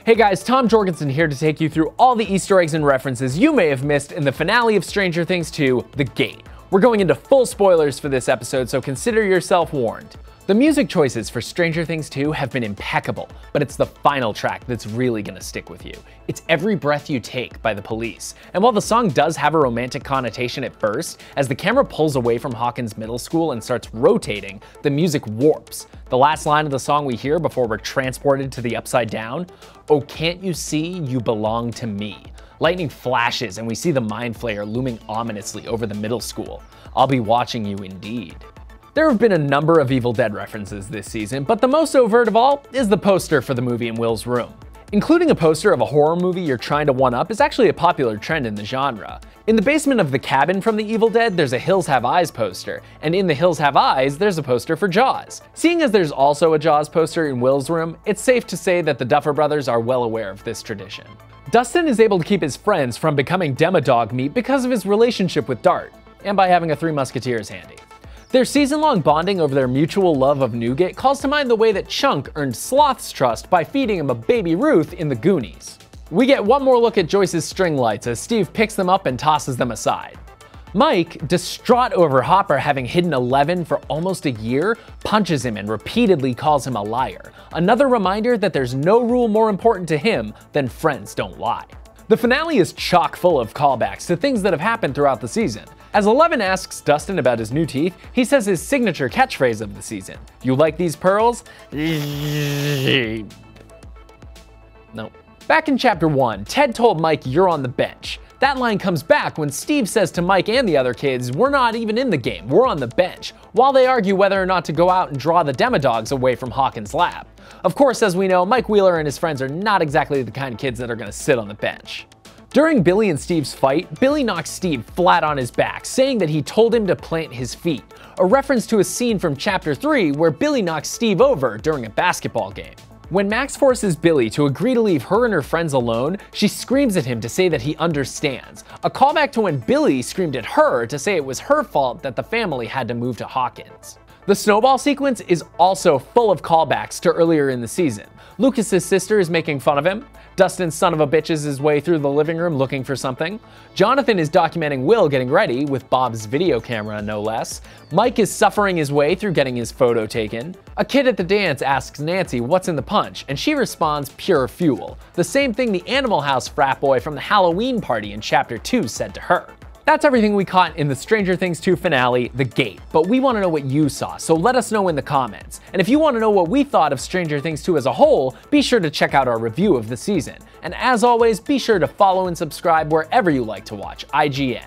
Hey guys, Tom Jorgensen here to take you through all the Easter eggs and references you may have missed in the finale of Stranger Things 2, The Gate. We're going into full spoilers for this episode, so consider yourself warned. The music choices for Stranger Things 2 have been impeccable, but it's the final track that's really gonna stick with you. It's Every Breath You Take by The Police. And while the song does have a romantic connotation at first, as the camera pulls away from Hawkins Middle School and starts rotating, the music warps. The last line of the song we hear before we're transported to the Upside Down, "Oh, can't you see you belong to me?" Lightning flashes and we see the Mind Flayer looming ominously over the middle school. "I'll be watching you indeed." There have been a number of Evil Dead references this season, but the most overt of all is the poster for the movie in Will's room. Including a poster of a horror movie you're trying to one-up is actually a popular trend in the genre. In the basement of the cabin from the Evil Dead, there's a Hills Have Eyes poster, and in the Hills Have Eyes, there's a poster for Jaws. Seeing as there's also a Jaws poster in Will's room, it's safe to say that the Duffer Brothers are well aware of this tradition. Dustin is able to keep his friends from becoming Demodog meat because of his relationship with Dart, and by having a Three Musketeers handy. Their season-long bonding over their mutual love of nougat calls to mind the way that Chunk earned Sloth's trust by feeding him a baby Ruth in the Goonies. We get one more look at Joyce's string lights as Steve picks them up and tosses them aside. Mike, distraught over Hopper having hidden 11 for almost a year, punches him and repeatedly calls him a liar. Another reminder that there's no rule more important to him than friends don't lie. The finale is chock full of callbacks to things that have happened throughout the season. As Eleven asks Dustin about his new teeth, he says his signature catchphrase of the season, "You like these pearls?" Nope. Back in chapter 1, Ted told Mike, "You're on the bench." That line comes back when Steve says to Mike and the other kids, "We're not even in the game, we're on the bench," while they argue whether or not to go out and draw the Demodogs away from Hawkins' lab. Of course, as we know, Mike Wheeler and his friends are not exactly the kind of kids that are gonna sit on the bench. During Billy and Steve's fight, Billy knocks Steve flat on his back, saying that he told him to plant his feet, a reference to a scene from chapter 3 where Billy knocks Steve over during a basketball game. When Max forces Billy to agree to leave her and her friends alone, she screams at him to say that he understands, a callback to when Billy screamed at her to say it was her fault that the family had to move to Hawkins. The Snowball Sequence is also full of callbacks to earlier in the season. Lucas's sister is making fun of him. Dustin's son of a bitch is his way through the living room looking for something. Jonathan is documenting Will getting ready, with Bob's video camera no less. Mike is suffering his way through getting his photo taken. A kid at the dance asks Nancy what's in the punch, and she responds pure fuel. The same thing the Animal House frat boy from the Halloween party in chapter 2 said to her. That's everything we caught in the Stranger Things 2 finale, The Gate, but we want to know what you saw, so let us know in the comments. And if you want to know what we thought of Stranger Things 2 as a whole, be sure to check out our review of the season. And as always, be sure to follow and subscribe wherever you like to watch IGN.